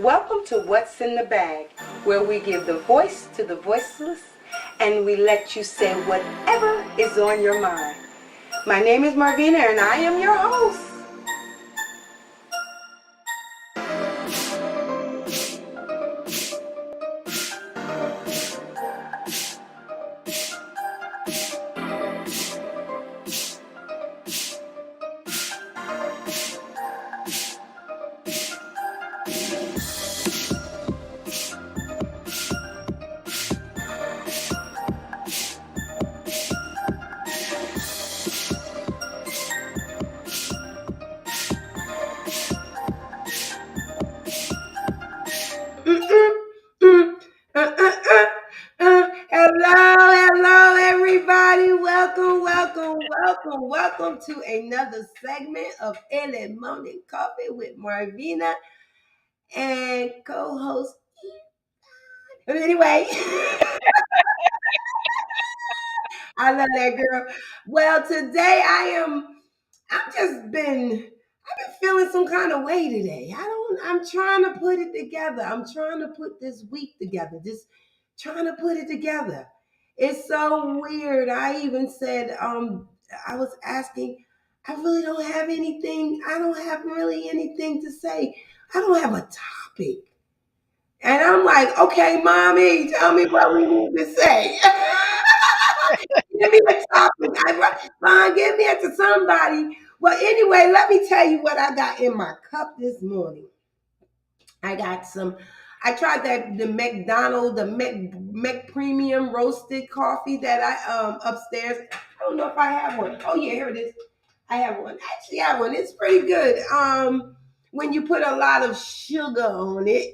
Welcome to What's in the Bag, where we give the voice to the voiceless and we let you say whatever is on your mind. My name is Marvina and I am your host. Hello, everybody. Welcome to another segment of El Morning Coffee with Marvina and co-host. Anyway, I love that girl. Well, today I've been feeling some kind of way today. I'm trying to put it together. I'm trying to put this week together. Just trying to put it together. It's so weird. I even said, I was asking, I really don't have anything. I don't have really anything to say. I don't have a topic. And I'm like, okay, mommy, tell me what we need to say. Give me a topic. Fine, give me it to somebody. Well, anyway, let me tell you what I got in my cup this morning. I got some. I tried the McDonald, the Mc Premium roasted coffee that I upstairs. I don't know if I have one. Oh yeah, here it is. I have one. Actually, I have one. It's pretty good. When you put a lot of sugar on it.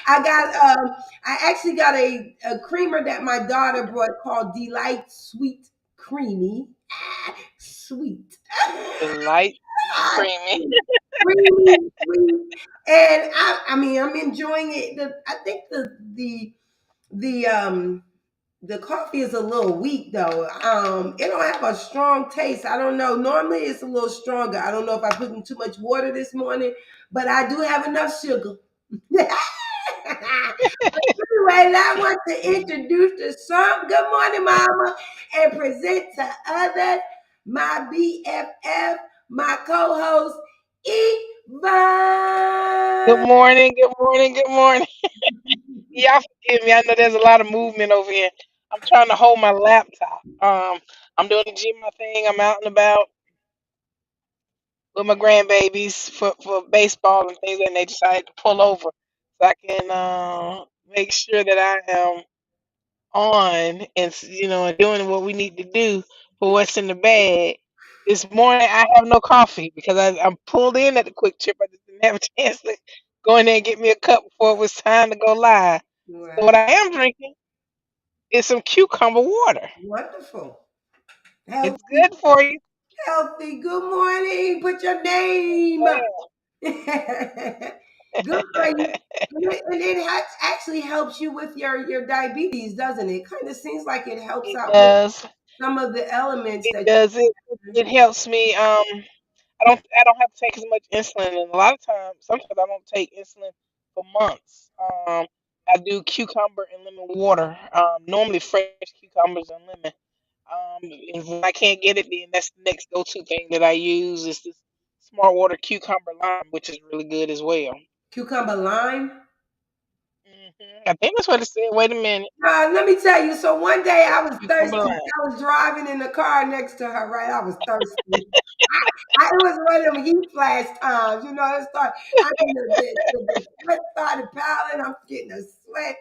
I actually got a creamer that my daughter brought called Delight Sweet Creamy. Sweet. Light creamy. Creamy, sweet. And I mean, I'm enjoying it. I think the the coffee is a little weak though. It don't have a strong taste. I don't know. Normally it's a little stronger. I don't know if I put in too much water this morning, but I do have enough sugar. Anyway, I want to introduce to some. Good morning, Mama, and present to others my BFF, my co-host, Good Eva. morning, good morning, good morning. Y'all forgive me. I know there's a lot of movement over here. I'm trying to hold my laptop. I'm doing the gym thing. I'm out and about with my grandbabies for baseball and things, and they decided to pull over so I can make sure that I am on and and doing what we need to do for what's in the bag. This morning I have no coffee because I'm pulled in at the quick trip. I just didn't have a chance to go in there and get me a cup before it was time to go live. So Right. what I am drinking is some cucumber water. Wonderful. It's Healthy, good for you. healthy. Good morning. Put your name. Good for you. And it actually helps you with your diabetes, doesn't it? Kind of seems like it helps It out with does. some of the elements It that does. It helps me. I don't have to take as much insulin, and a lot of times, sometimes I don't take insulin for months. I do cucumber and lemon water. Normally fresh cucumbers and lemon. And when I can't get it, then that's the next go-to thing that I use is this Smart Water cucumber lime, which is really good as well. cucumber lime. I think that's what it said. Wait a minute, Let me tell you. So one day I was cucumber thirsty. lime. I was driving in the car next to her. Right, I was thirsty. It was one of them heat flash times. You know, it started. I mean, the sweat started piling. I'm getting a sweat.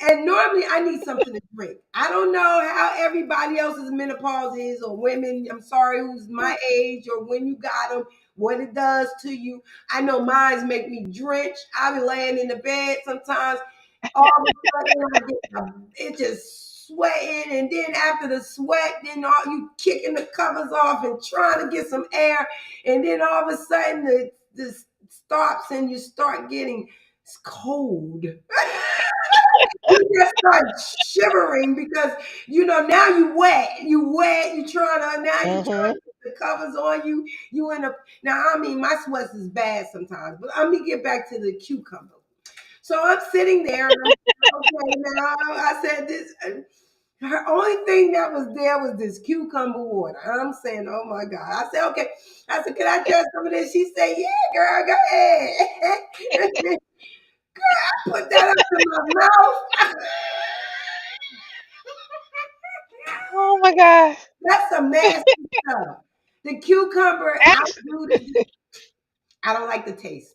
And normally I need something to drink. I don't know how everybody else's menopause is, or women, I'm sorry, who's my age, or when you got them, what it does to you. I know mine's make me drench. I be laying in the bed sometimes. All of a sudden, it just sweating, and then after the sweat, then all you kicking the covers off and trying to get some air, and then all of a sudden this stops and you start getting cold. You just start shivering because now you wet. You trying to now you Mm-hmm. trying to get the covers on you. You in a now. I mean, my sweats is bad sometimes, but let me get back to the cucumber. So I'm sitting there, and I'm okay now. I said this. Her only thing that was there was this cucumber water. I'm saying, oh my God. I said, okay. I said, can I try some of this? She said, yeah, girl, go ahead. Put that up in my mouth. Oh my God. That's some nasty stuff. The cucumber, Actually, I don't like the taste.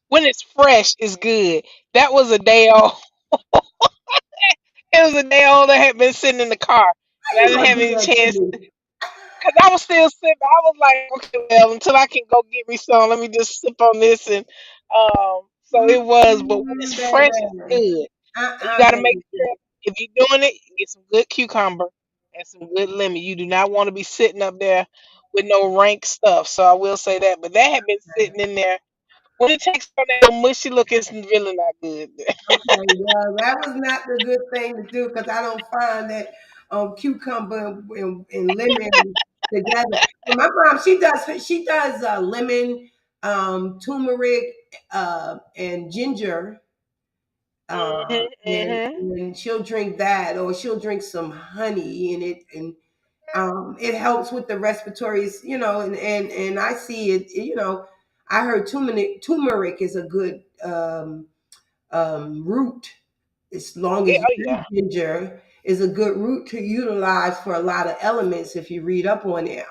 when it's fresh, it's good. That was a day old. It was a day old that had been sitting in the car, and How I you didn't gonna have do any that to chance me? because I was still sipping. I was like, okay, well, until I can go get me some, let me just sip on this. And so it was. But when it's fresh, it's Baby. good. And you got to make Baby. sure if you're doing it, get some good cucumber and some good lemon. You do not want to be sitting up there with no rank stuff. So I will say that. But that had been sitting in there. When it takes on that little mushy look, it's really not good. Okay, well, that was not the good thing to do because I don't find that cucumber and lemon together. But my mom, she does lemon, turmeric, and ginger, Hmm, hmm. and she'll drink that, or she'll drink some honey in it, and it helps with the respiratory, and I see it, I heard turmeric is a good root, as long Yeah, as oh yeah. ginger is a good root to utilize for a lot of elements if you read up on it.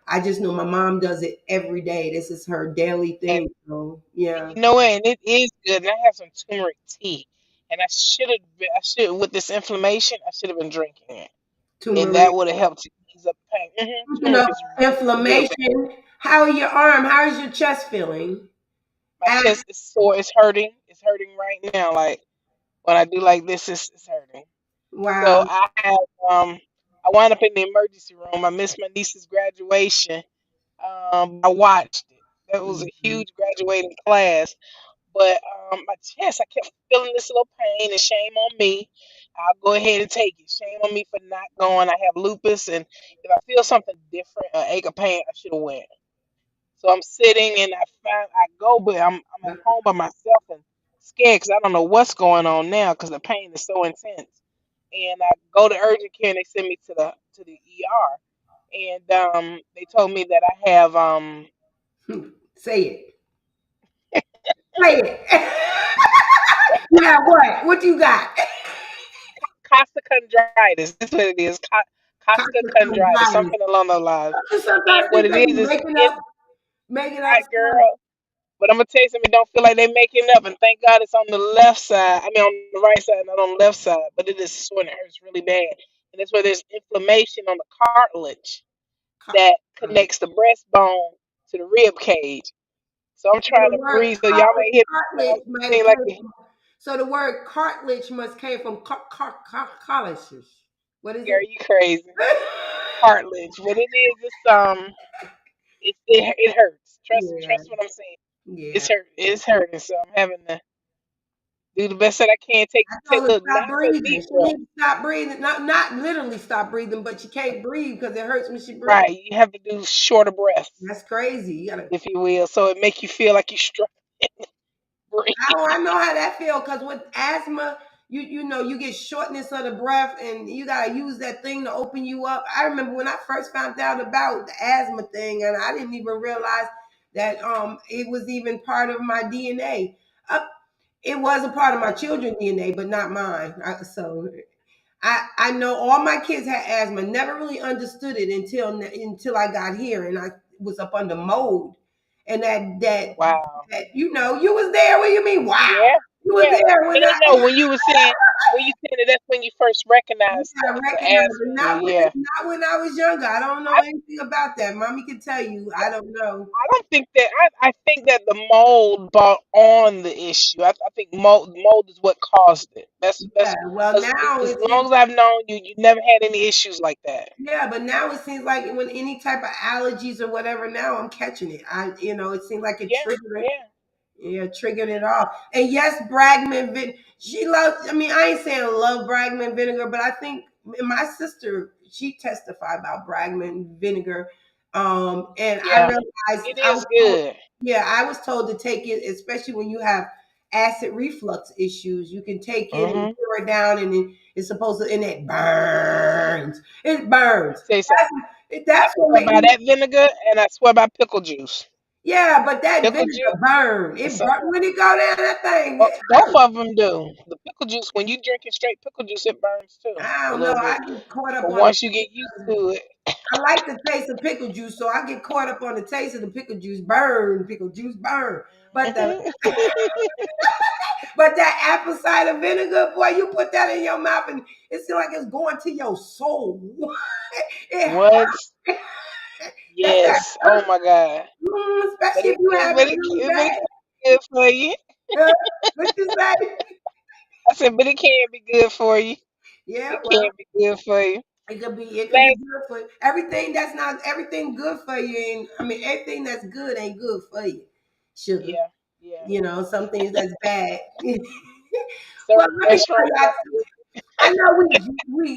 I just know my mom does it every day. This is her daily And, thing. So and yeah, you know what? And it is good. And I have some turmeric tea. And I should, with this inflammation, I should have been drinking it. And that turmeric. would have helped to ease up pain. Speaking Turmeric of is real bad. inflammation, how are your arm? How is your chest feeling? My Ah, chest is sore. It's hurting. It's hurting right now. Like when I do like this, it's hurting. So wow. I wound up in the emergency room. I missed my niece's graduation. I watched it. That was a Mhm. huge graduating class. But my chest, I kept feeling this little pain, and shame on me. I'll go ahead and take it. Shame on me for not going. I have lupus, and if I feel something different, an ache or pain, I should have went. So I'm sitting, and I go, but I'm at home by myself and scared because I don't know what's going on now because the pain is so intense. And I go to urgent care, and they send me to the ER, and they told me that I have Say it. Say it. You got what? What you got? costochondritis. That's what it is. Costochondritis, Cockroaches. something along those lines. And Sometimes what these it they be is making it up, making up hot stuff. girl. But I'm gonna tell you something. Don't feel like they're making up. And thank God it's on the left side. I mean, on the right side, not on the left side. But it is sore and it hurts really bad. And that's where there's inflammation on the cartilage that Um, connects the breastbone to the rib cage. So I'm so trying the to word breathe. So y'all may hear me cartilage might have seem like came from. So the word cartilage must came from cartilages. What is are it? you crazy? Cartilage. What it is, it hurts. Yeah, Trust what I'm saying. yeah. It's hurting. So I'm having to do the best that I can. I Take told her little stop not so breathing. deep She breath. needs to stop breathing. Not literally stop breathing, but she can't breathe because it hurts when she breathes. Right. You have to do shorter breaths, That's crazy. You gotta. if you will. So it make you feel like you struggle to breathe. I know how that feel because with asthma, you get shortness of the breath, and you gotta use that thing to open you up. I remember when I first found out about the asthma thing, and I didn't even realize that it was even part of my DNA. It was a part of my children's DNA, but not mine. I know all my kids had asthma. Never really understood it until I got here and I was up under mold. And Wow. you was there. What do you mean? Wow, Yeah. you was Yeah. there No, when no, I no. When you said it, that's when you first recognized I the recognized asthma it. in you. Yeah. Not when I was younger. I don't know anything about that. Mommy can tell you. I don't know. I don't think that I think that the mold brought on the issue. I think mold is what caused it. Yeah. That's Well, now as it seems. long as I've known you, you never had any issues like that. Yeah, but now it seems like when any type of allergies or whatever, now I'm catching it. It seems like it Yeah, triggered it. yeah. Yeah, triggered it off. And yes, Bragman, she loves. I mean, I ain't saying love Bragman vinegar, but I think my sister she testified about Bragman vinegar. And I Yeah, realized it I was is told, good. yeah, I was told to take it, especially when you have acid reflux issues. You can take it and Mm-hmm. pour it down, and it's supposed to, and it burns. It burns. Say so. I That's what swear made by me. that vinegar, and I swear by pickle juice. Yeah, but that Pickle juice. vinegar burn. And It so, burn when it go down that thing. well, both of them do. The pickle juice, when you drinking straight pickle juice, it burns too I a don't know. little I bit. get caught up But on the. once you get used to it, I like the taste of pickle juice, so I get caught up on the taste of the pickle juice. Burn, pickle juice, burn. But the but that apple cider vinegar, boy, you put that in your mouth and it seems like it's going to your soul. It what? hurts. That Yes. Oh my God. But especially if you have it really but it bad. can be good for you. Uh, what you say? I said, but it can be good for you. Yeah, It well, can be good for you. it could be Last, good for you. Everything that's not everything good for you. And I mean, everything that's good ain't good for you. Sugar. yeah, yeah. Some things that's bad. Well, Certain let me tell restaurants you, don't do I know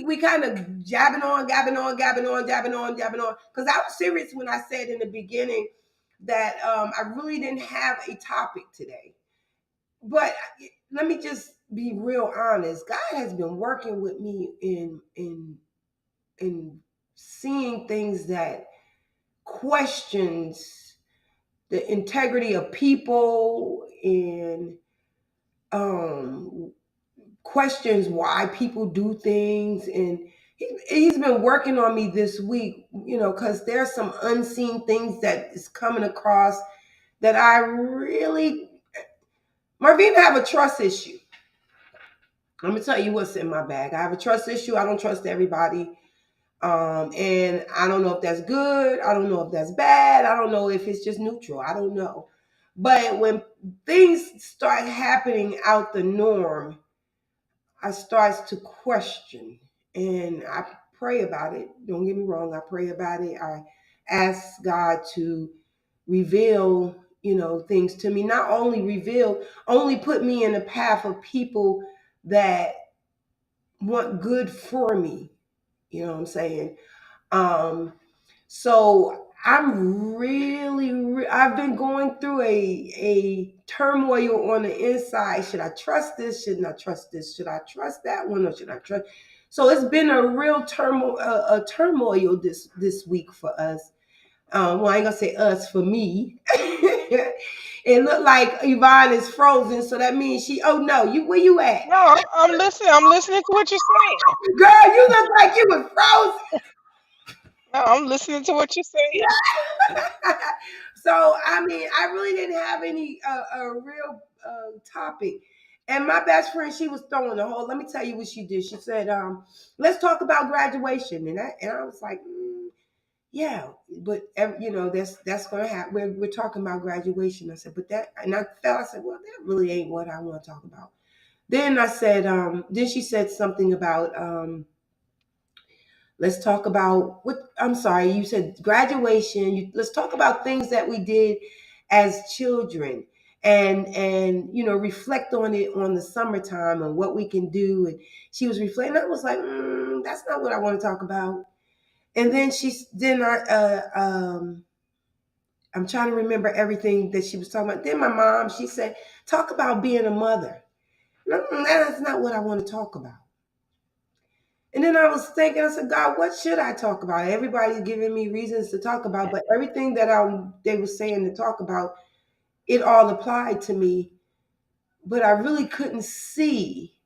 we kind of jabbing on, gabbing on, gabbing on, jabbing on, jabbing on. Because I was serious when I said in the beginning that I really didn't have a topic today. But let me just be real honest. God has been working with me in seeing things that questions the integrity of people and um questions why people do things, and he's been working on me this week, because there's some unseen things that is coming across that I really, Marvina, have a trust issue. Let me tell you what's in my bag. I have a trust issue. I don't trust everybody. And I don't know if that's good. I don't know if that's bad. I don't know if it's just neutral. I don't know. But when things start happening out the norm, I start to question, and I pray about it. Don't get me wrong, I pray about it. I ask God to reveal, things to me. Not only reveal, only put me in the path of people that want good for me. You know what I'm saying? Um, so I'm really, I've been going through a turmoil on the inside. Should I trust this? Shouldn't I trust this? Should I trust that one, or should I trust? So it's been a real turmoil, a turmoil this week for us. Well, I ain't gonna say us, for me. It looked like Yvonne is frozen, so that means she. Oh no, you where you at, No, I'm listening. I'm listening to what you're saying. girl? You look like you was frozen. No, I'm listening to what you're saying. So I mean, I really didn't have any a real topic. And my best friend, she was throwing a whole. Let me tell you what she did. She said, "Let's talk about graduation," and I was like, "Yeah, but that's going to happen. We're talking about graduation." I said, "But that," and I felt. I said, "Well, that really ain't what I want to talk about." Then I said, then she said something about let's talk about what, I'm sorry, you said graduation. Let's talk about things that we did as children, and reflect on it on the summertime and what we can do. And she was reflecting. I was like, that's not what I want to talk about. And then I'm trying to remember everything that she was talking about. Then my mom, she said, talk about being a mother. That's not what I want to talk about. And then I was thinking, I said, God, what should I talk about? Everybody's giving me reasons to talk about, but everything that they were saying to talk about, it all applied to me. But I really couldn't see.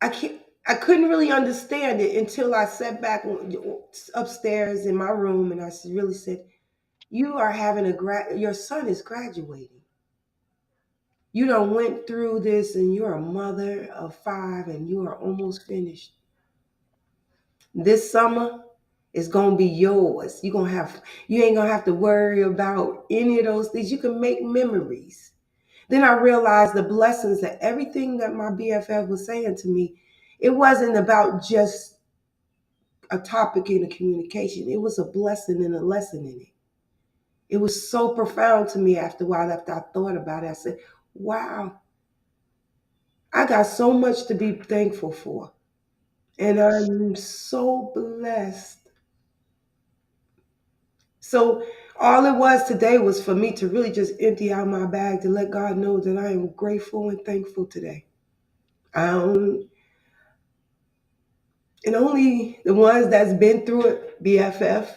I can't. I couldn't really understand it until I sat back upstairs in my room, and I really said, "You are having your son is graduating. You done went through this, and you're a mother of 5, and you are almost finished. This summer is gonna be yours. You ain't gonna have to worry about any of those things. You can make memories." Then I realized the blessings that everything that my BFF was saying to me, it wasn't about just a topic in a communication. It was a blessing and a lesson in it. It was so profound to me after a while, after I thought about it. I said, wow, I got so much to be thankful for. And I'm so blessed So all it was today was for me to really just empty out my bag to let God know that I am grateful and thankful today. Um, and only the ones that's been through it, BFF,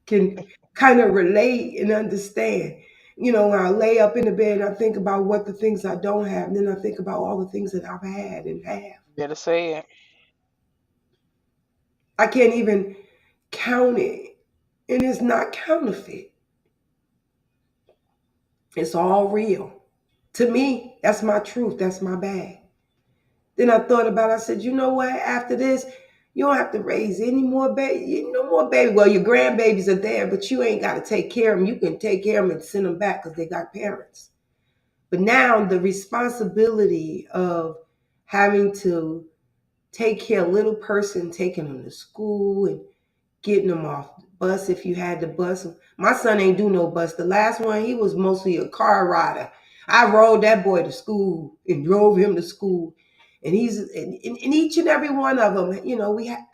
can kind of relate and understand. When I lay up in the bed and I think about what the things I don't have, and then I think about all the things that I've had and have. Better say it. I can't even count it. And it's not counterfeit. It's all real. To me, that's my truth. That's my bag. Then I thought about it. I said, you know what? After this, you don't have to raise any more baby. No more baby. Well, your grandbabies are there, but you ain't got to take care of them. You can take care of them and send them back because they got parents. But now the responsibility of having to take care of a little person, taking them to school and getting them off the bus if you had the bus. My son ain't do no bus. The last one, he was mostly a car rider. I rode that boy to school and drove him to school. And he's in each and every one of them,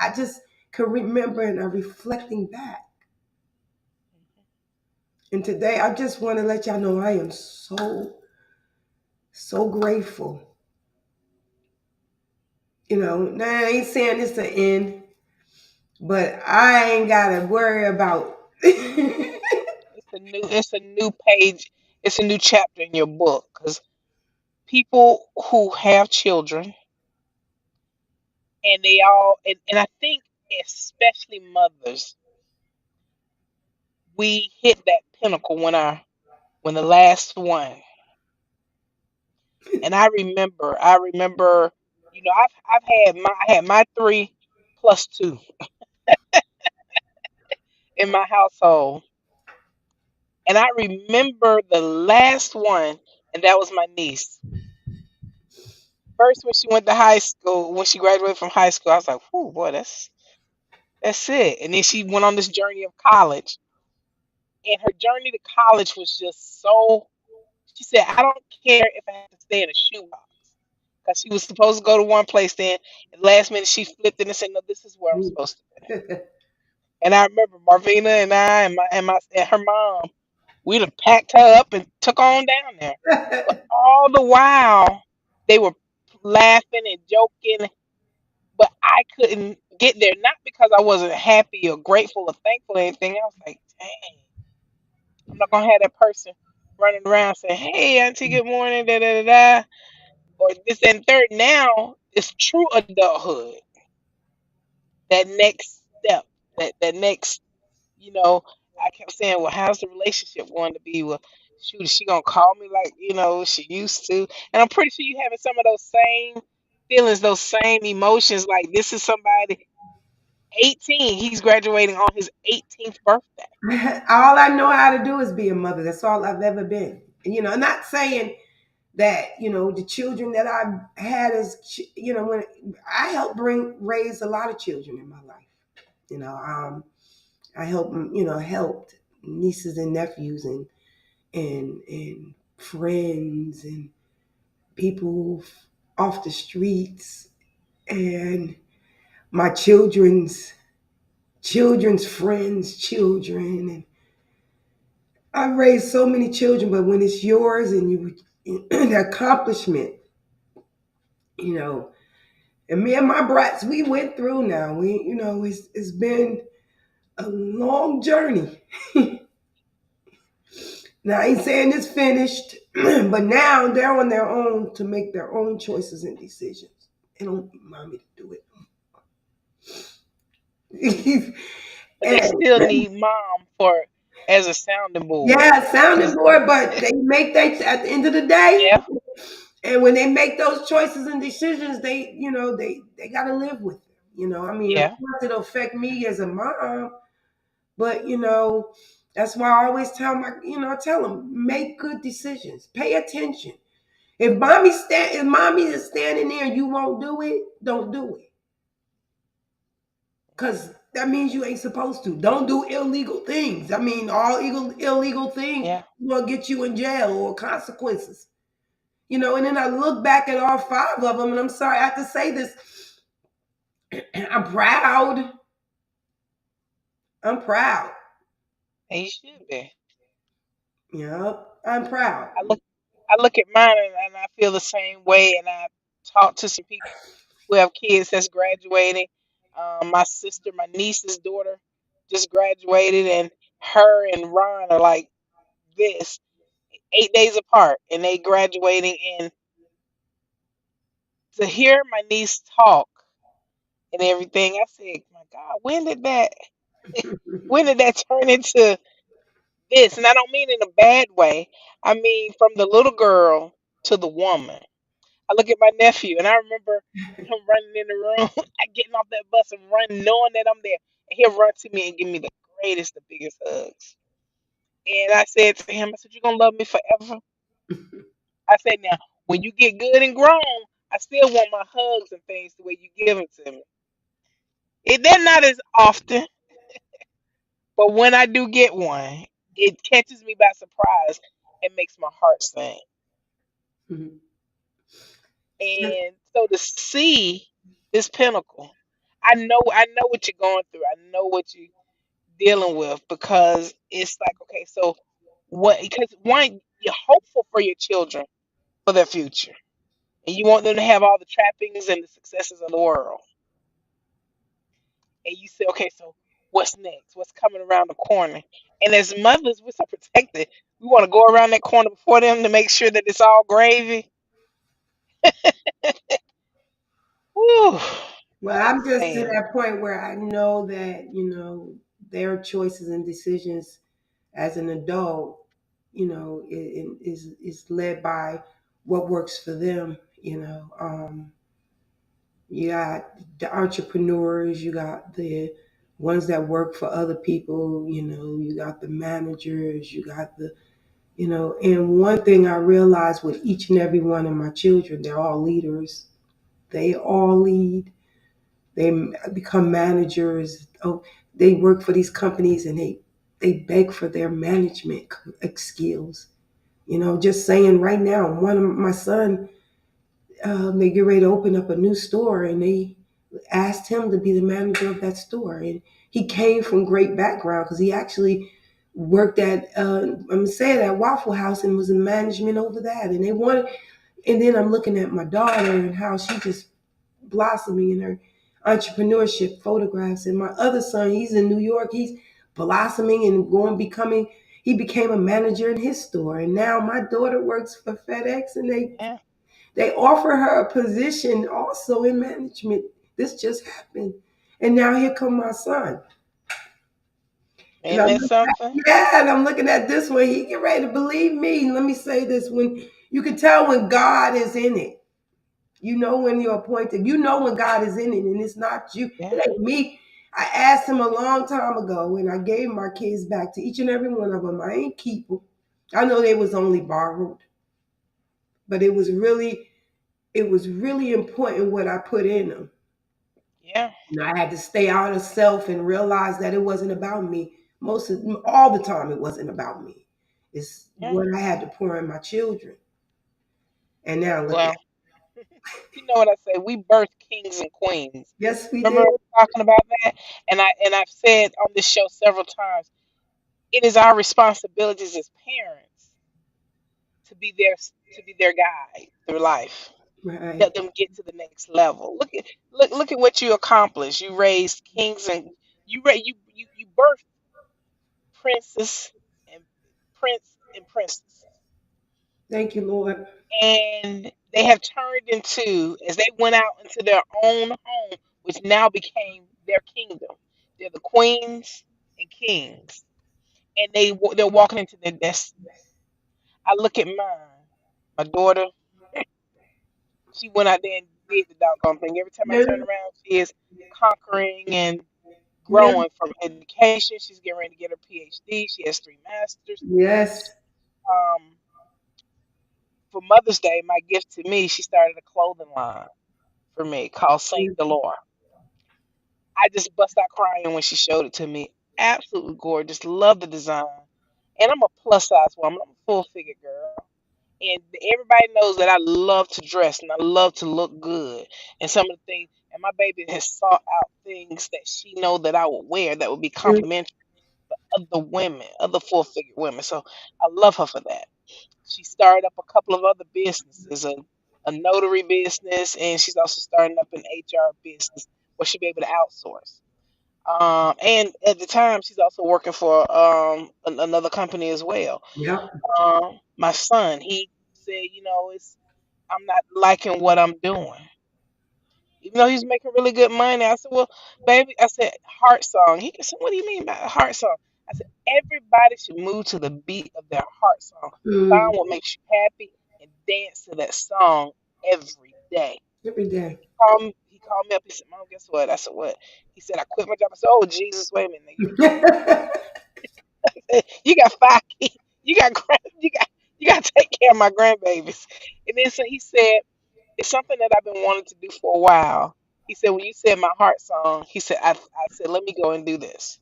I just can remember and I'm reflecting back. And today I just want to let y'all know I am so, so grateful. Now I ain't saying it's the end, but I ain't gotta worry about It's a new page. It's a new chapter in your book because people who have children and they all and I think especially mothers, we hit that pinnacle when the last one. And I remember, I had my three plus two in my household. And I remember the last one, and that was my niece. First, when she went to high school, when she graduated from high school, I was like, "Whoo, boy, that's it." And then she went on this journey of college, and her journey to college was just so. She said, "I don't care if I have to stay in a shoebox," because she was supposed to go to one place. Then, and last minute, she flipped it and said, "No, this is where I'm supposed to be." And I remember Marvina and I and her mom, we'd have packed her up and took on down there. But all the while, they were laughing and joking, but I couldn't get there. Not because I wasn't happy or grateful or thankful or anything. I was like, dang, I'm not gonna have that person running around saying, "Hey, Auntie, good morning," da da da da, or this and third. Now it's true adulthood. That next step, that next, you know. I kept saying, "Well, how's the relationship going to be?" Well, shoot, is she gonna call me like she used to? And I'm pretty sure you having some of those same feelings, those same emotions. Like this is somebody 18. He's graduating on his 18th birthday. All I know how to do is be a mother. That's all I've ever been. Not saying that, the children that I had when I helped raise a lot of children in my life. I helped, helped nieces and nephews and friends and people off the streets and my children's friends, children, and I've raised so many children, but when it's yours and the accomplishment, you know, and me and my brats, we went through now. It's been a long journey. Now I ain't saying it's finished, but now they're on their own to make their own choices and decisions. They don't remind me to do it. But they still And need mom for as a sounding board. yeah, sounding Cause board, but they make that at the end of the day. yeah, And when they make those choices and decisions, they got to live with them. I mean, of yeah, course, it'll affect me as a mom, but that's why I always tell them make good decisions, pay attention. If mommy is standing there and you won't do it, don't do it, because that means you ain't supposed to. Don't do illegal things. I mean, all illegal things yeah. will get you in jail or consequences. And then I look back at all five of them, and I'm sorry I have to say this. I'm proud. I'm proud. And you should be. Yep, I'm proud. I look I look at mine and I feel the same way, and I talk to some people who have kids that's graduating. My sister, my niece's daughter just graduated, and her and Ron are like this, 8 days apart, and they graduating. And to hear my niece talk and everything, I said, "My God, when did that turn into this?" And I don't mean in a bad way. I mean from the little girl to the woman. I look at my nephew, and I remember him running in the room, getting off that bus and running, knowing that I'm there, and he'll run to me and give me the greatest, the biggest hugs. And I said to him, I said, "You're gonna love me forever." I said, "Now, when you get good and grown, I still want my hugs and things the way you give them to me. They're not as often, but when I do get one, it catches me by surprise and makes my heart sing." Mhm. And so to see this pinnacle, I know what you're going through. I know what you're dealing with, because it's like, okay, so what? Because one, you're hopeful for your children for their future, and you want them to have all the trappings and the successes of the world. And you say, okay, so what's next? What's coming around the corner? And as mothers, we're so protected. We want to go around that corner before them to make sure that it's all gravy. Whew, Well, I I'm just to understand. that point where I know that, their choices and decisions as an adult, is led by what works for them. You got the entrepreneurs, you got the ones that work for other people, you got the managers, you got and one thing I realized with each and every one of my children, they're all leaders. They all lead. They become managers. Oh, they work for these companies and they beg for their management skills. Just saying right now, one of my son, they get ready to open up a new store, and they asked him to be the manager of that store. And he came from great background because he actually worked at I'm saying at Waffle House and was in management over that. And they wanted, and then I'm looking at my daughter and how she just blossoming in her entrepreneurship photographs. And my other son, he's in New York. He's blossoming and going becoming. He became a manager in his store, and now my daughter works for FedEx, and Yeah. they offer her a position also in management. This just happened, and now here come my son, and Ain't that something? I'm looking at this one. He get ready to believe me. Let me say this: when you can tell when God is in it. You know when you're appointed. You know when God is in it, and it's not you. Yeah. It ain't me. I asked him a long time ago when I gave my kids back to each and every one of them. I ain't keep them. I know they was only borrowed, but it was really important what I put in them. Yeah. I had to stay out of self and realize that it wasn't about me. All the time, it wasn't about me. It's Yeah. what I had to pour in my children. And now look at, Well, you know what I say? We birth kings and queens. yes, we Remember did. us talking about that? And I've said on this show several times, it is our responsibilities as parents to be their guide through life. Right. Help them get to the next level. Look at what you accomplished. You raised kings, and you birthed princes and princess. Thank you, Lord. And they have turned into, as they went out into their own home, which now became their kingdom. They're the queens and kings, and they're walking into their destiny. I look at mine, my daughter. She went out there and did the doggone thing. Every time I Yeah. turn around, she is conquering and Yeah. growing from education. She's getting ready to get her PhD. She has 3 masters. Yes. Um, for Mother's Day, my gift to me, she started a clothing line for me called Saint Delore. I just bust out crying when she showed it to me. Absolutely gorgeous. Love the design. And I'm a plus size woman. I'm a full figure girl. And everybody knows that I love to dress and I love to look good. And some of the things, and my baby has sought out things that she know that I would wear that would be Mm. complimentary. of the women, of the full figure women. So I love her for that. She started up a couple of other businesses, a notary business, and she's also starting up an HR business where she'll be able to outsource. And at the time, she's also working for another company as well. Yep. My son, he said, I'm not liking what I'm doing. Even though he's making really good money, I said, "Well, baby," I said, "heart song." He said, "What do you mean by a heart song?" I said, "Everybody should move to the beat of their heart song. Find Mm, what makes you happy and dance to that song every day." every day. He called me up. He said, "Mom, guess what?" I said, "What?" He said, "I quit my job." I said, "Oh Jesus, wait a minute. Now, you got five kids. You got you got to take care of my grandbabies." And then so he said, "It's something that I've been wanting to do for a while." He said, "When you said my heart song," he said, I said, let me go and do this."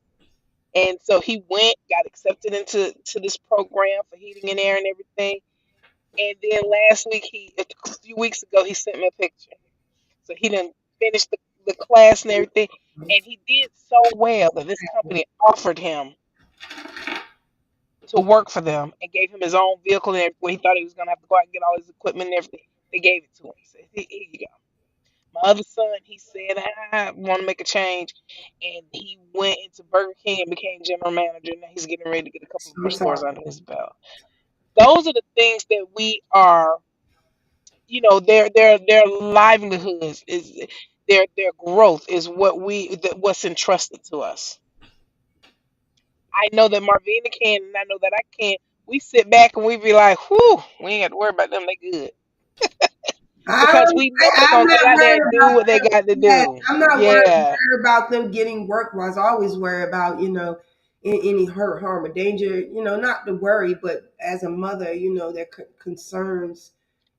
And so he went, got accepted into this program for heating and air and everything. And then last week, a few weeks ago, he sent me a picture. So he didn't finish the class and everything. And he did so well that this company offered him to work for them and gave him his own vehicle and everything. He thought he was going to have to go out and get all his equipment and everything. They gave it to him. He said, "Here you go." My other son, he said, "I want to make a change." And he went into Burger King and became general manager. Now he's getting ready to get a couple more I'm stores sorry. under his belt. Those are the things that we are, their livelihoods is their growth is what's entrusted to us. I know that Marvina can, and I know that I can. We sit back and we be like, "Whew, we ain't got to worry about them. They good," because we know they're I'm gonna go not out there worried and do about what they them. got to Yes, do. I'm not Yeah, worried about them getting work wise. I always worry about, any hurt, harm, or danger. Not to worry, but as a mother, there concerns.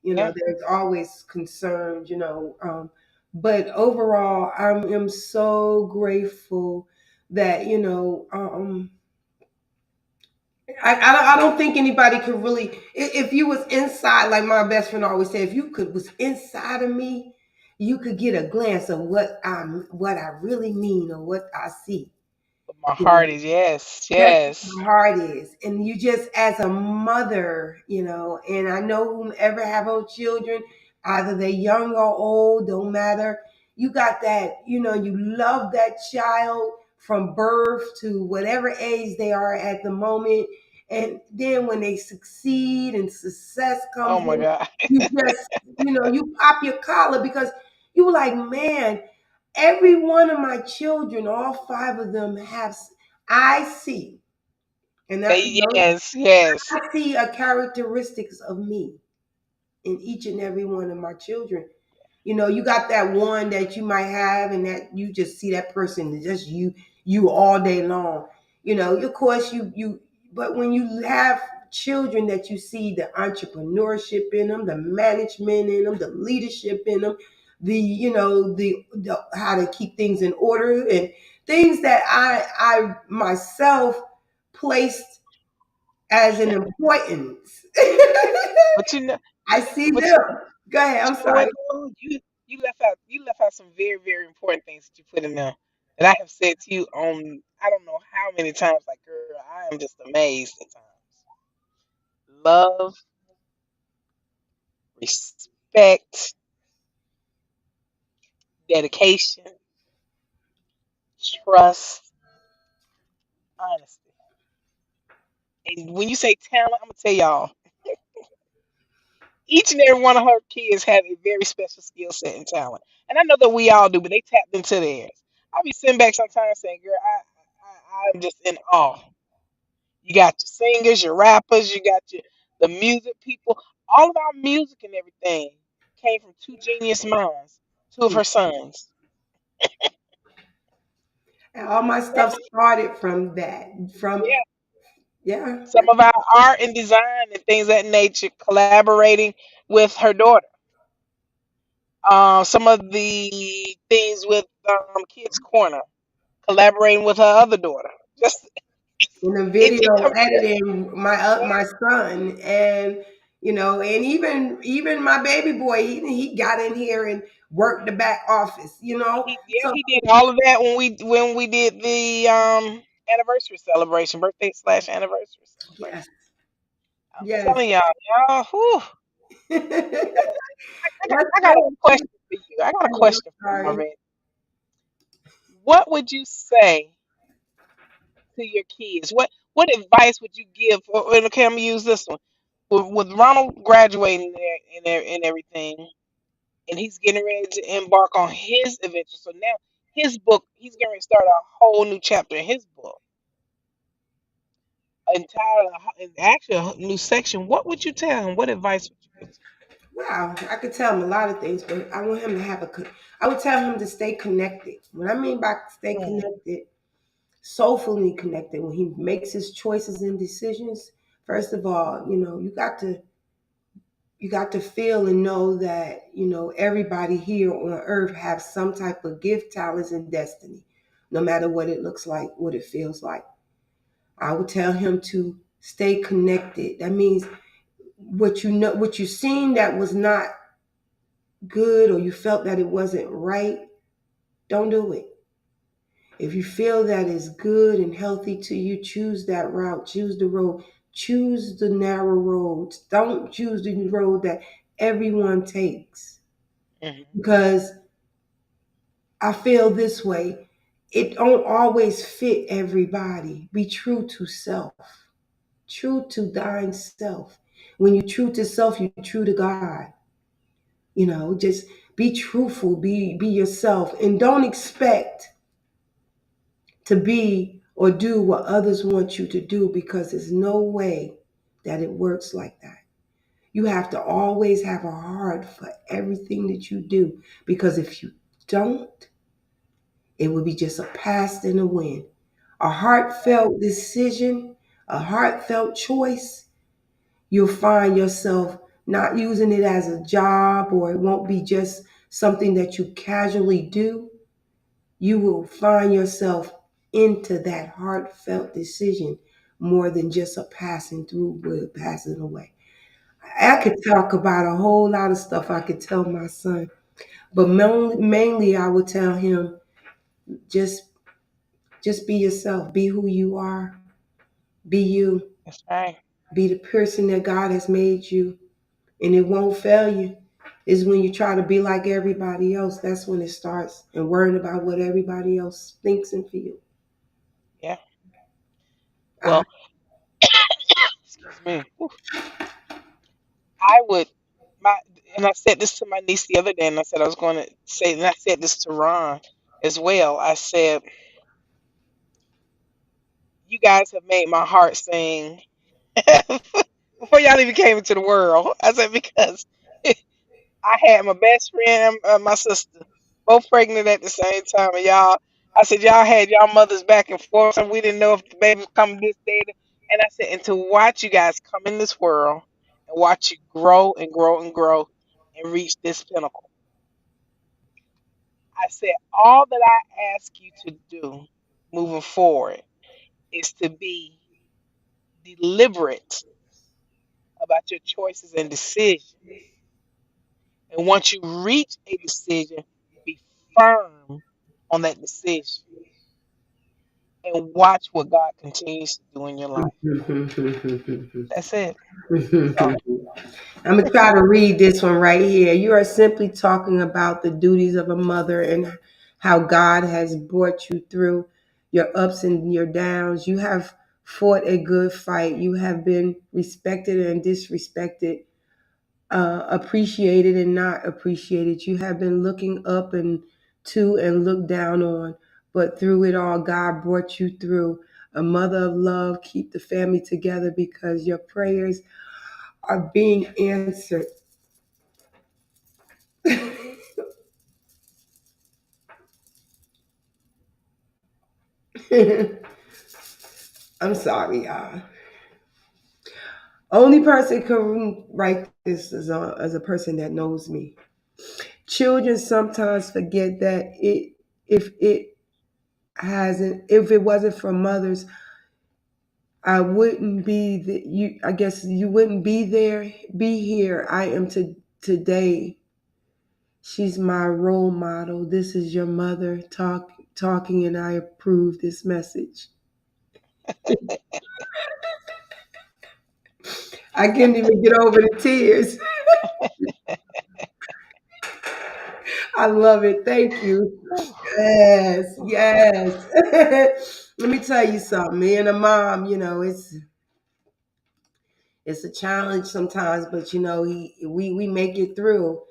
yeah. There's always concerns. But overall, am so grateful that I don't think anybody could really if you was inside, like my best friend always said, if you could was inside of me, you could get a glance of what I really mean or what I see. But my You know, heart is yes, that's what yes. my heart is. And you just as a mother, and I know whomever have old children, either they're young or old, don't matter. You got that, you love that child from birth to whatever age they are at the moment. And then when they succeed and success Oh comes my in, God. you just, you pop your collar because you were like, man, every one of my children, all five of them I see, and Yes, yes. I see a characteristics of me in each and every one of my children. You got that one that you might have, and that you just see that person, just you all day long. Of course, but when you have children that you see the entrepreneurship in them, the management in them, the leadership in them, the how to keep things in order and things that I myself placed as an importance. But you know, I see but them. Go ahead. I'm you know what sorry. though? You left out some very, very important things that you put in there that I have said to you on I don't know how many times, like girl, I am just amazed at times. Love, respect, dedication, trust, honesty. And when you say talent, I'm gonna tell y'all, each and every one of her kids have a very special skill set and talent. And I know that we all do, but they tapped into theirs. I'll be sitting back sometimes saying, girl, I'm just in awe. You got your singers, your rappers, you got the music people. All of our music and everything came from two genius minds, two of her sons. And all my Yeah, stuff started from that. From yeah. Yeah. Some of our art and design and things of that nature collaborating with her daughter. Some of the things with Kids Corner, collaborating with her other daughter. Just In the it video comes together. editing, my son, and even my baby boy, he got in here and worked the back office. He, yeah, So he did all of that when we did the anniversary celebration, birthday slash anniversary Yes. celebration. I'm Yes. telling y'all, whew, Let's I got a go. question for you. I got a I'm question for you, sorry. Marvin. What would you say to your kids? What advice would you give? Okay, I'm gonna use this one. With Ronald graduating there and everything, and he's getting ready to embark on his adventure. So now his book, he's going to start a whole new chapter in his book, actually a new section. What would you tell him? What advice would you give? Wow, I could tell him a lot of things, but I want him to have I would tell him to stay connected. What I mean by stay Mm, connected, soulfully connected. When he makes his choices and decisions, first of all, you got to feel and know that everybody here on earth have some type of gift, talents, and destiny, no matter what it looks like, what it feels like. I would tell him to stay connected. That means what you seen that was not good, or you felt that it wasn't right, don't do it. If you feel that is good and healthy to you, choose that route, choose the road, choose the narrow roads. Don't choose the road that everyone takes. mhm. Because I feel this way, it don't always fit everybody. Be true to self, true to thine self. When you're true to self, you're true to God. Just be truthful, be yourself, and don't expect to be or do what others want you to do, because there's no way that it works like that. You have to always have a heart for everything that you do, because if you don't, it would be just a past in the wind. A heartfelt decision, a heartfelt choice, you'll find yourself not using it as a job, or it won't be just something that you casually do. You will find yourself into that heartfelt decision more than just a passing through, with passing away. I could talk about a whole lot of stuff I could tell my son, but mainly I would tell him, just just be yourself, be who you are, be you, That's right. be the person that God has made you, and it won't fail you. Is when you try to be like everybody else, that's when it starts, and worrying about what everybody else thinks and feels. Yeah. I, Well, excuse me. Oof. I would my and I said this to my niece the other day, and I said I was going to say, and I said this to Ron as well. I said, you guys have made my heart sing before y'all even came into the world. I said because I had my best friend, my sister, both pregnant at the same time, and y'all. I said y'all had y'all mothers back and forth, and we didn't know if the baby was coming this day. And I said, and to watch you guys come in this world and watch you grow and grow and grow and reach this pinnacle. I said all that I ask you to do moving forward is to be deliberate about your choices and decisions. And once you reach a decision, be firm on that decision and watch what God continues to do in your life. That's it. That's all. I'm going to try to read this one right here. You are simply talking about the duties of a mother and how God has brought you through your ups and your downs. You have fought a good fight. You have been respected and disrespected, appreciated and not appreciated. You have been looking up and to and looked down on. But through it all, God brought you through. A mother of love, keep the family together, because your prayers are being answered. I'm sorry, y'all. Only person can write this is as a person that knows me. Children sometimes forget that if it wasn't for mothers, I wouldn't be the, you. I guess you wouldn't be there, be here. I am today. She's my role model. This is your mother talking, and I approve this message. I can't even get over the tears. I love it. Thank you. Whew. Yes, yes. Let me tell you something. Me and a mom, it's a challenge sometimes, but we make it through.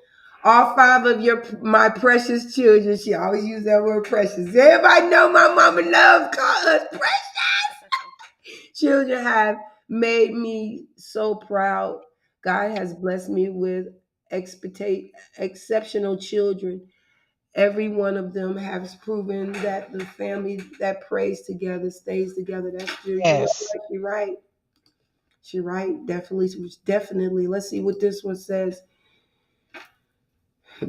All five of my precious children. She always use that word precious. Everybody know my mama loves call us precious. Children have made me so proud. God has blessed me with exceptional children. Every one of them has proven that the family that prays together stays together. That's true. You know Yes. what? You're right. She right. Definitely, definitely. Let's see what this one says.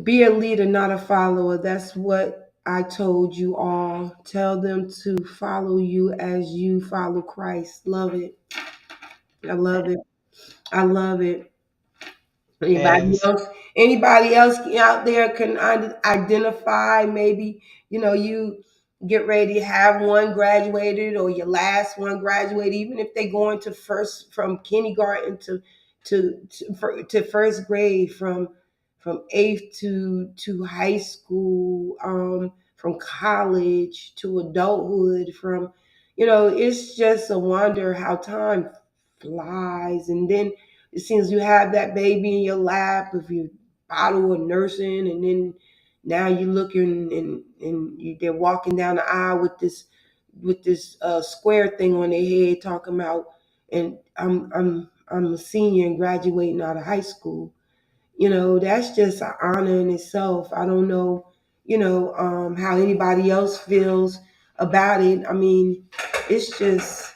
Be a leader, not a follower. That's what I told you all. Tell them to follow you as you follow Christ. Love it. I love it. I love it. Anybody Yes. else? Anybody else out there can identify? Maybe you get ready to have one graduated or your last one graduated. Even if they go into first from kindergarten to first grade, from eighth to high school, from college to adulthood, from it's just a wonder how time flies, and then as soon as you have that baby in your lap, if you bottle of nursing, and then now you're looking they're walking down the aisle with this square thing on their head, talking about, and I'm a senior and graduating out of high school. That's just an honor in itself. I don't know, how anybody else feels about it. I mean, it's just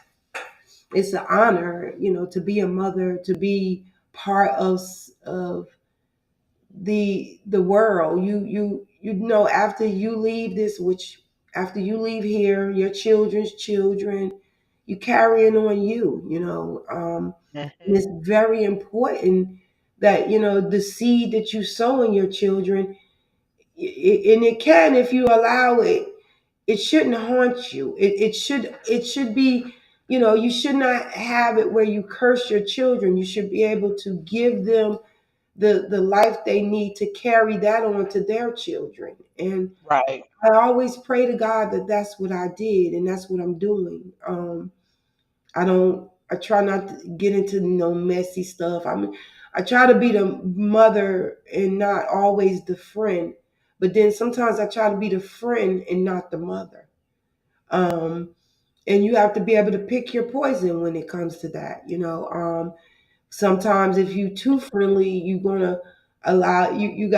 it's an honor, to be a mother, to be part of the world. After you leave this, which after you leave here, your children's children, you carrying on and Hmm. it's very important that the seed that you sow in your children, and it can, if you allow it, it shouldn't haunt you. It should be, you should not have it where you curse your children. You should be able to give them the life they need to carry that on to their children. And Right. I always pray to God that that's what I did, and that's what I'm doing. I try not to get into no messy stuff. I try to be the mother and not always the friend. But then sometimes I try to be the friend and not the mother. Um, and you have to be able to pick your poison when it comes to that. Sometimes if you too friendly, you're gonna allow you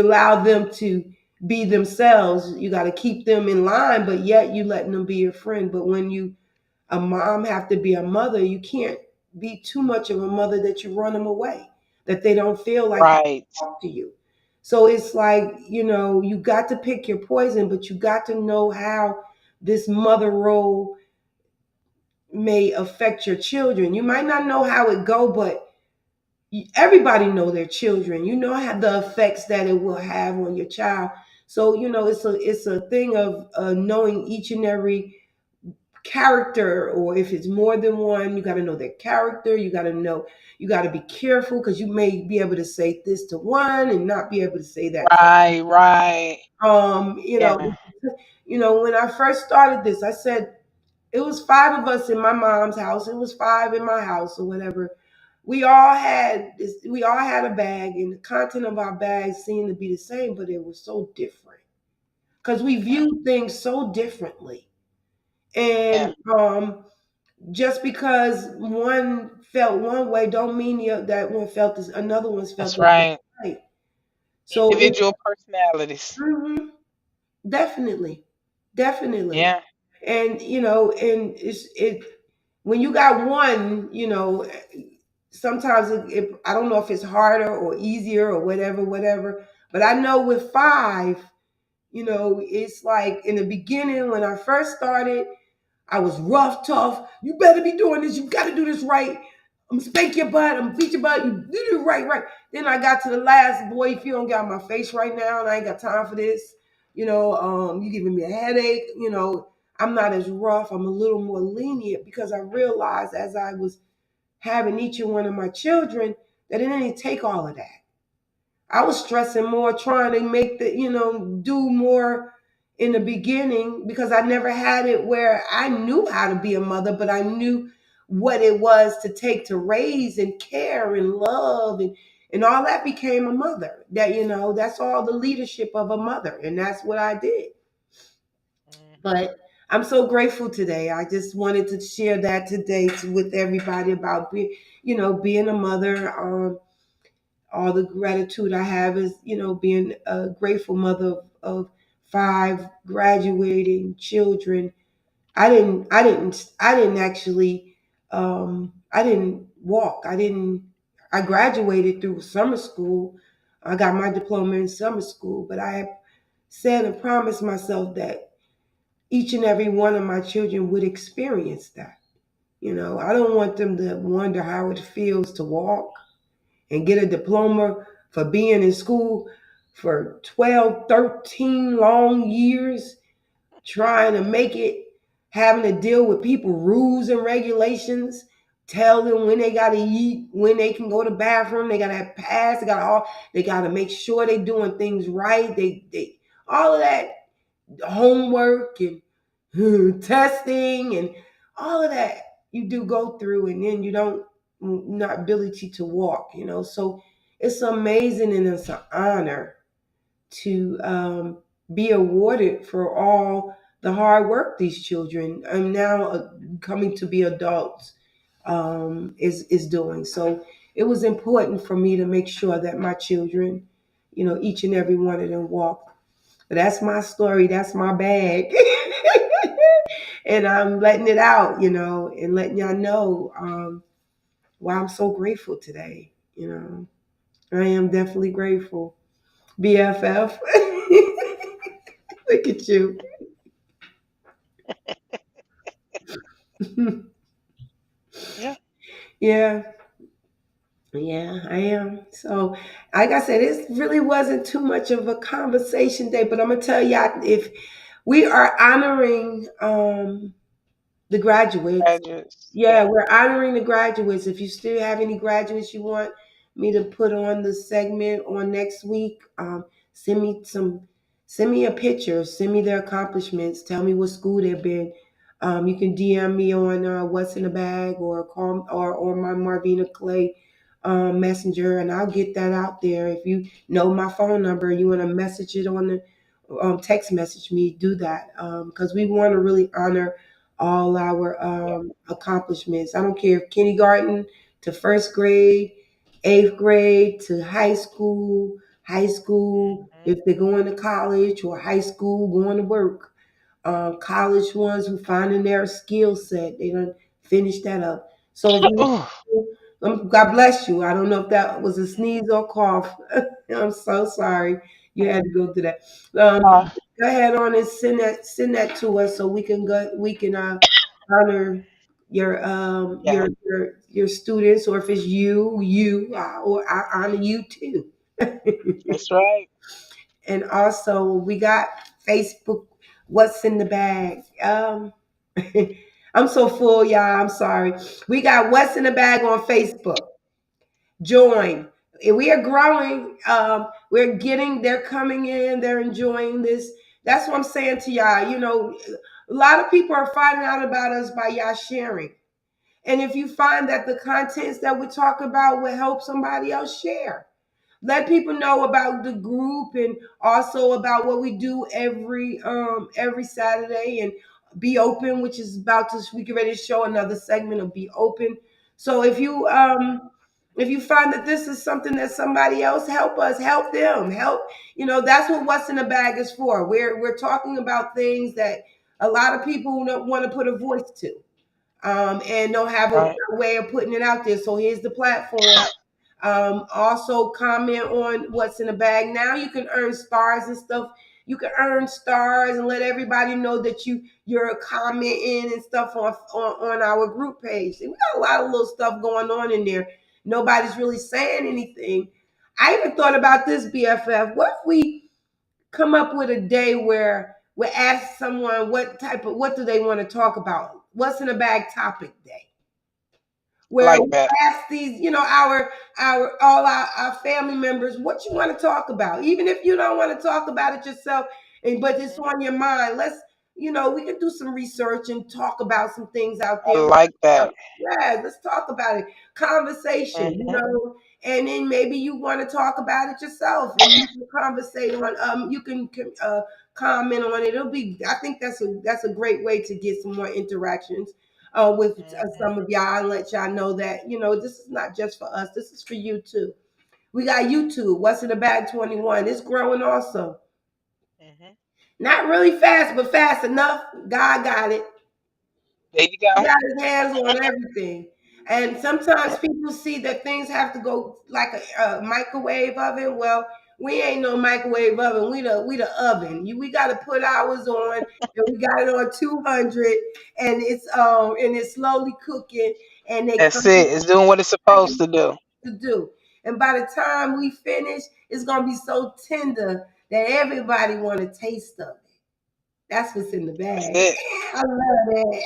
allow them to be themselves. You got to keep them in line, but yet you letting them be your friend. But when you a mom have to be a mother, you can't be too much of a mother that you run them away, that they don't feel like they Right. can talk to you. So it's like, you got to pick your poison, but you got to know how this mother role may affect your children. You might not know how it go, but everybody know their children. You know how the effects that it will have on your child. So it's a thing of knowing each and every character, or if it's more than one, you got to know their character. You got to be careful, because you may be able to say this to one and not be able to say that to Right. Right. um you know Yeah. when I first started this, I said it was five of us in my mom's house, it was five in my house, or whatever. We all had a bag, and the content of our bags seemed to be the same, but it was so different because we viewed things so differently. Yeah. And just because one felt one way, don't mean that one felt this, another one's felt That's the right. right. So it Individual personalities. mhm, definitely, definitely. Yeah. And it when you got one, sometimes I don't know if it's harder or easier or whatever. But I know with five, it's like in the beginning when I first started, I was rough, tough. You better be doing this. You got to do this right. I'm gonna spank your butt. I'm gonna beat your butt. You do it right, right. Then I got to the last, boy. If you don't get out my face right now, and I ain't got time for this, you giving me a headache. I'm not as rough. I'm a little more lenient because I realized as I was having each and one of my children that it didn't take all of that. I was stressing more, trying to make do more in the beginning because I never had it where I knew how to be a mother, but I knew what it was to take to raise and care and love and all that became a mother. That's all the leadership of a mother. And that's what I did. Mhm. But I'm so grateful today. I just wanted to share that today with everybody about being a mother. All the gratitude I have is, being a grateful mother of five graduating children. I didn't actually, I didn't walk. I graduated through summer school. I got my diploma in summer school, but I have said and promised myself that each and every one of my children would experience that. I don't want them to wonder how it feels to walk and get a diploma for being in school for 12, 13 long years, trying to make it, having to deal with people, rules and regulations, tell them when they got to eat, when they can go to the bathroom, they got to have pass, they got to make sure they doing things right. They all of that homework and testing and all of that you do go through, and then you don't not ability to walk. So it's amazing and it's an honor to be awarded for all the hard work these children now coming to be adults is doing. So it was important for me to make sure that my children, each and every one of them walk. But that's my story. That's my bag. And I'm letting it out, and letting y'all know why I'm so grateful today. I am definitely grateful. BFF. Look at you. Yeah. Yeah, yeah, I am. So, like I said, this really wasn't too much of a conversation day, but I'm gonna tell y'all if we are honoring the graduates. Graduates. Yeah, Yeah. we're honoring the graduates. If you still have any graduates you want me to put on the segment on next week, send me some, send me a picture, send me their accomplishments, tell me what school they've been. You can DM me on What's in the Bag or call or my Marvina Clay messenger, and I'll get that out there. If you know my phone number, you want to message it on the text message me, do that because we want to really honor all our Yeah. accomplishments. I don't care if kindergarten to first grade, eighth grade to high school, Mhm. if they're going to college or high school going to work. College ones who finding their skill set, they don't finish that up. So if Oh, you, God bless you. I don't know if that was a sneeze or cough. I'm so sorry you had to go through that. uh, Go ahead on and send that to us so we can honor yeah. your students, or if it's or I honor you too. That's right. And also we got Facebook. What's in the bag? I'm so full, y'all. I'm sorry. We got What's in the Bag on Facebook. Join. We are growing. They're coming in, they're enjoying this. That's what I'm saying to y'all. A lot of people are finding out about us by y'all sharing. And if you find that the contents that we talk about will help somebody else, share. Let people know about the group and also about what we do every Saturday, and Be Open, which is about to we get ready to show another segment of Be Open. So if you find that this is something that somebody else, help us, help them, help. That's what What's in the Bag is for. We're talking about things that a lot of people don't want to put a voice to, and don't have a Right. way of putting it out there. So here's the platform. Also comment on What's in the Bag. Now you can earn stars and stuff. You can earn stars and let everybody know that you're commenting and stuff on our group page. And we got a lot of little stuff going on in there. Nobody's really saying anything. I even thought about this, BFF. What if we come up with a day where we ask someone what do they want to talk about. What's in a bag topic day, I where like we that. ask these, our all our family members what you want to talk about, even if you don't want to talk about it yourself, and but it's Mhm. on your mind. Let's, we can do some research and talk about some things out I there. like that. Yeah, let's talk about it. Conversation, Hmm. and then maybe you want to talk about it yourself, and you can conversate on. You can comment on it. It'll be. I think that's a great way to get some more interactions with Hmm. some of y'all and let y'all know that this is not just for us. This is for you too. We got YouTube. What's in the bag 21? It's growing also. Hmm. Not really fast, but fast enough. God got it. There you He go. got his hands on everything. And sometimes people see that things have to go like a microwave oven. Well, we ain't no microwave oven. We the oven. We got to put ours on, and we got it on 200, and it's slowly cooking, and they That's come it. It's doing what it's supposed to do. to do. And by the time we finish, it's gonna be so tender that everybody want a taste of it. That's what's in the That's bag. it. I love it.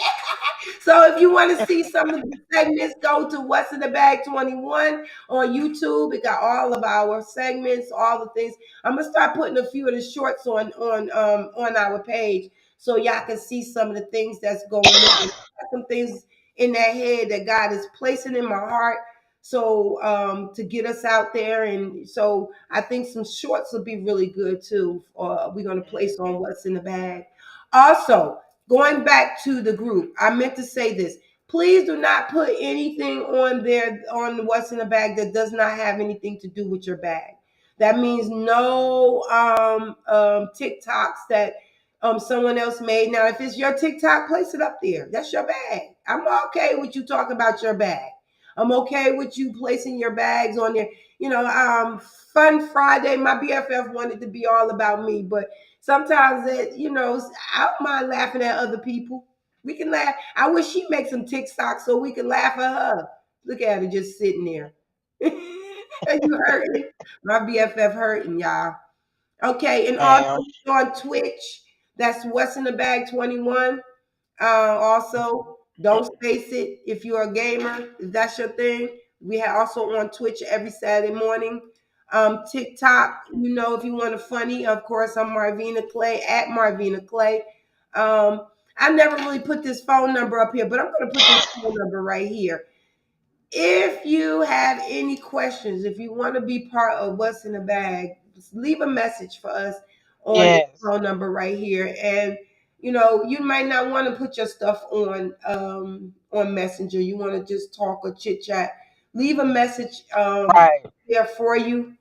So if you want to see some of the segments, go to What's in the Bag 21 on YouTube. It got all of our segments, all the things. I'm gonna start putting a few of the shorts on our page so y'all can see some of the things that's going on. Some things in that head that God is placing in my heart. So to get us out there, and so I think some shorts will be really good too. We're gonna place Mhm. on What's in the Bag. Also, going back to the group, I meant to say this. Please do not put anything on there on what's in the bag that does not have anything to do with your bag. That means no TikToks that someone else made. Now, if it's your TikTok, place it up there. That's your bag. I'm okay with you talking about your bag. I'm okay with you placing your bags on there. Fun Friday. My BFF wanted to be all about me, but sometimes I don't mind laughing at other people. We can laugh. I wish she'd make some TikToks so we can laugh at her. Look at her just sitting there. You hurting? My BFF hurting, y'all. Okay, and also Damn. on Twitch, that's What's in the Bag 21. Also, don't space it if you're a gamer, if that's your thing. We have also on Twitch every Saturday morning. TikTok, if you want a funny, of course, I'm Marvina Clay at Marvina Clay. I never really put this phone number up here, but I'm going to put this phone number right here. If you have any questions, if you want to be part of What's in the Bag, just leave a message for us on the Yes. phone number right here. And you might not want to put your stuff on Messenger. You want to just talk or chit chat. Leave a message Right. there for you.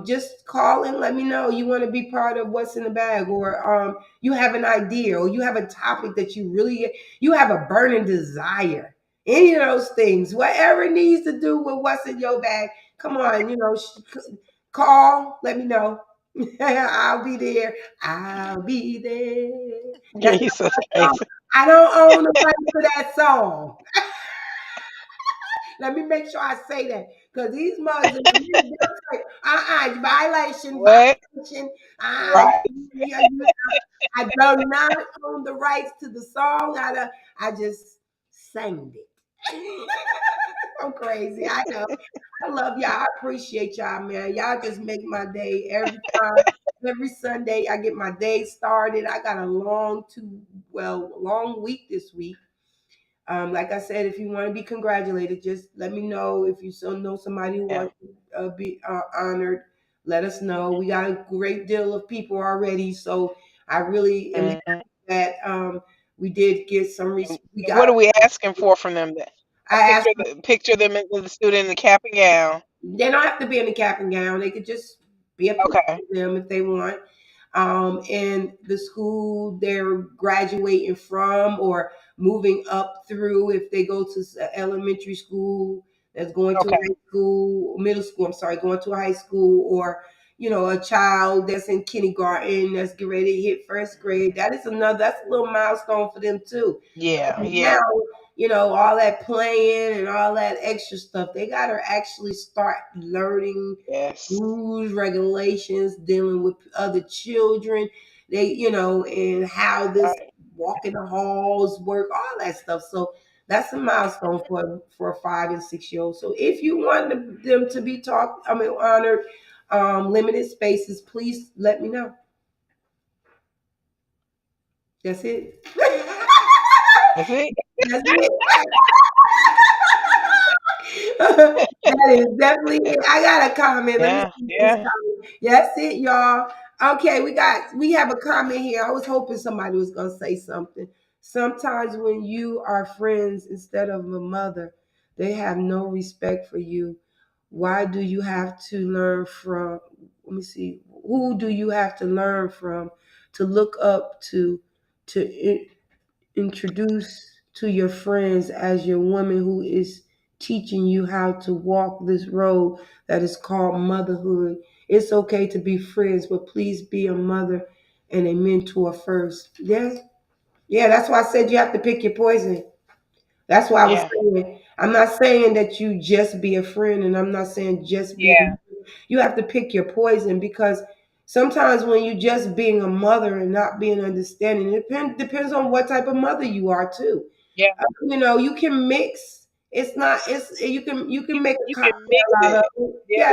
Just call and let me know you want to be part of What's in the Bag, or you have an idea, or you have a topic that you have a burning desire. Any of those things, whatever it needs to do with what's in your bag, come on, call, let me know. I'll be there. I'll be there. Yeah, That's you so not my song. crazy. I don't own the rights to that song. Let me make sure I say that because these mugs in the minute they'll say, violation, What? violation. Uh, Right. I do not own the rights to the song. I just sang it. I'm crazy. I know. I love y'all. I appreciate y'all, man. Y'all just make my day every time. Every Sunday, I get my day started. I got a long week this week. Like I said, if you want to be congratulated, just let me know. If you still know somebody who Yeah. wants to be honored, let us know. We got a great deal of people already, so I really am happy Mhm. that we did get some. And We got. what are we asking for from them then? A I asked. picture of them the student in the cap and gown. They don't have to be in the cap and gown. They could just be a picture Okay. of them if they want. And the school they're graduating from or moving up through, if they go to elementary school, that's going to Okay. high school, middle school, I'm sorry, going to a high school, or a child that's in kindergarten that's getting ready to hit first grade. That's a little milestone for them too. Yeah. Now, Yeah. all that playing and all that extra stuff, they got to actually start learning Yes. rules, regulations, dealing with other children. and how this Right. walk in the halls work, all that stuff. So that's a milestone for a 5 and 6 year old. So if you want them to be honored, limited spaces, please let me know. That's it. That's it. That's it. That is definitely it. I got a comment. Let me Yeah. see this Yeah. comment. Yeah, that's it, y'all. Okay, we have a comment here. I was hoping somebody was gonna say something. Sometimes when you are friends instead of a mother, they have no respect for you. Why do you have to learn from? Let me see. Who do you have to learn from to look up to introduce to your friends as your woman who is teaching you how to walk this road that is called motherhood. It's okay to be friends, but please be a mother and a mentor first. Yeah, yeah, that's why I said you have to pick your poison. That's why I was Yeah. saying, I'm not saying that you just be a friend, and I'm not saying just be Yeah. you have to pick your poison because sometimes when you just being a mother and not being understanding, it depends on what type of mother you are too. Yeah. You can mix. It's not. It's you can make a You can mix cocktail out of it. it. Yeah. Yeah,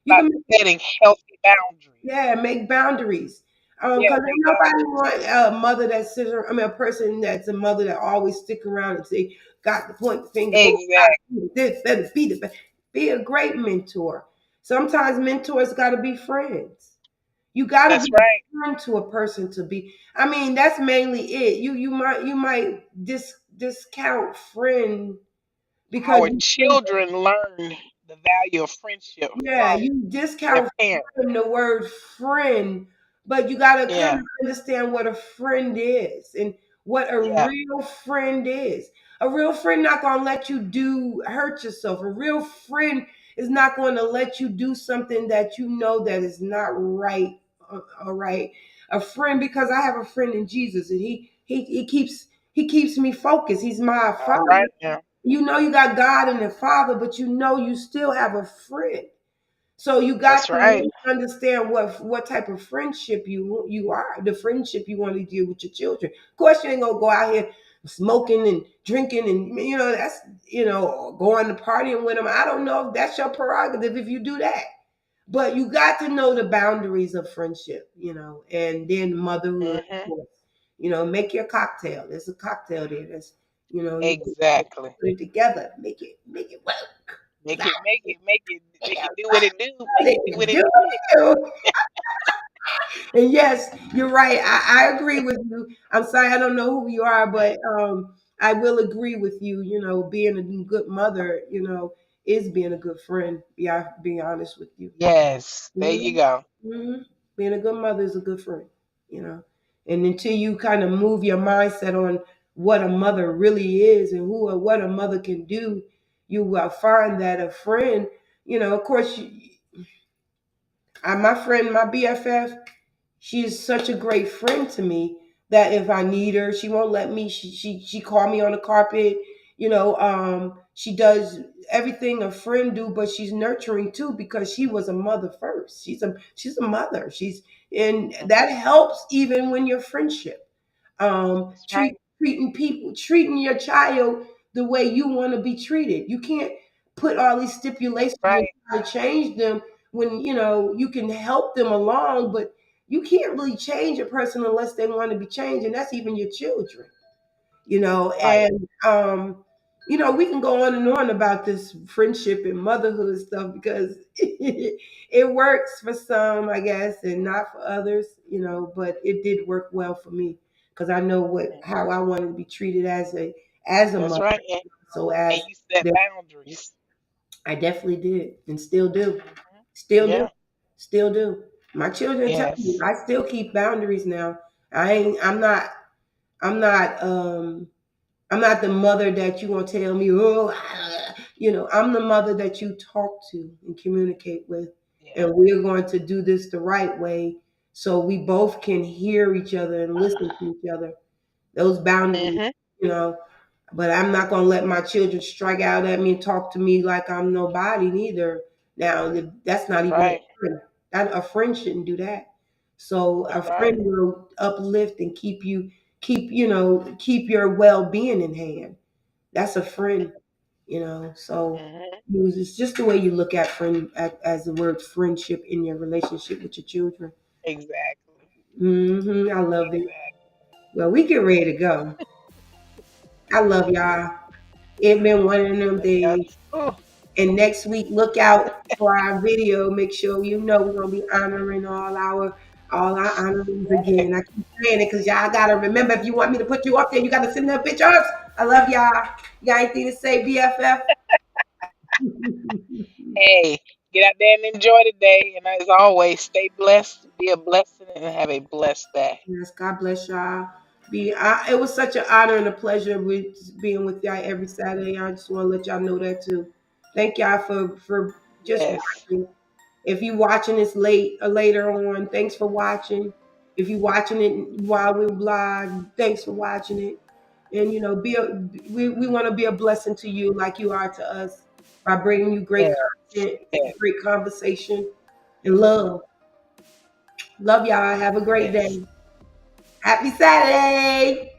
you By can. setting healthy boundaries. Yeah, make boundaries. Yeah. Because ain't Make nobody boundaries. want a mother that sits around, a person that's a mother that always stick around and say, got to point the fingers, oh, Exactly. this, better be the be a great mentor. Sometimes mentors gotta be friends. You gotta That's be right. a friend to a person to be. I mean, that's mainly it. You might discount friend because Our you think children learn the value of friendship yeah, from you their discount parents. friend, the word friend, but you got to kind Yeah. of understand what a friend is and what a Yeah. real friend is. A real friend not going to let you do hurt yourself. A real friend is not going to let you do something that you know that is not right. All right. A friend, because I have a friend in Jesus and he keeps me focused. He's my All father. right. Yeah. You got God and the Father, but you still have a friend. So you got That's to right. really understand what type of friendship you are, the friendship you want to deal with your children. Of course, you ain't gonna go out here smoking and drinking and that's going to partying with them. I don't know if that's your prerogative if you do that, but you got to know the boundaries of friendship, and then motherhood. Of Hmm. course. Make your cocktail. There's a cocktail there. That's you Exactly. put it together, make it work. Make it do what it do. Make it do what it do. And yes, you're right. I agree with you. I'm sorry, I don't know who you are, but I will agree with you. Being a good mother, is being a good friend. Yeah, being honest with you. Yes. There you Mhm. go. Mhm. Being a good mother is a good friend. You know, and until you kind of move your mindset on what a mother really is and who or what a mother can do, you will find that a friend. Of course, my friend, my BFF. She is such a great friend to me that if I need her, she won't let me. She called me on the carpet. She does everything a friend do, but she's nurturing too because she was a mother first. She's a mother. And that helps even when your friendship. That's right. Treating your child the way you want to be treated. You can't put all these That's stipulations and right. try to change them when you can help them along, but you can't really change a person unless they want to be changed, and that's even your children. Right. And we can go on about this friendship and motherhood stuff because it works for some, I guess, and not for others, but it did work well for me because I know how I wanted to be treated as a That's mother. right. So And as you set boundaries. I definitely did and still do. Mhm. Still do. Yeah. Still do. My children tell me Yes. I still keep boundaries now. I'm not I'm not the mother that you gonna tell me, I'm the mother that you talk to and communicate with. Yeah. And we're going to do this the right way so we both can hear each other and listen to each other. Those boundaries, Hmm. you know. But I'm not gonna let my children strike out at me and talk to me like I'm nobody neither. Now that's not That's even a right. friend. A friend shouldn't do that. So a That's right. friend will uplift and keep your well-being in hand. That's a friend. So Hmm. it's just the way you look at as the word friendship in your relationship with your children. Exactly. I love it. Exactly. Well, we get ready to go. I love y'all. It been one of them Love y'all days. too. And next week, look out for our video. Make sure we're gonna be honoring all our honorees Right. again. I keep saying it because y'all gotta remember, if you want me to put you up there, you gotta send them pictures. I love y'all. You got anything to say, BFF? Hey, get out there and enjoy the day. And as always, stay blessed, be a blessing, and have a blessed day. Yes, God bless y'all. It was such an honor and a pleasure with being with y'all every Saturday. I just want to let y'all know that too. Thank y'all for just Yes. watching. If you watching this late or later on, thanks for watching. If you watching it while we blog, thanks for watching it. And we want to be a blessing to you like you are to us by bringing you great Yes. content, Yes. great conversation, and love. Love y'all. Have a great Yes. day. Happy Saturday.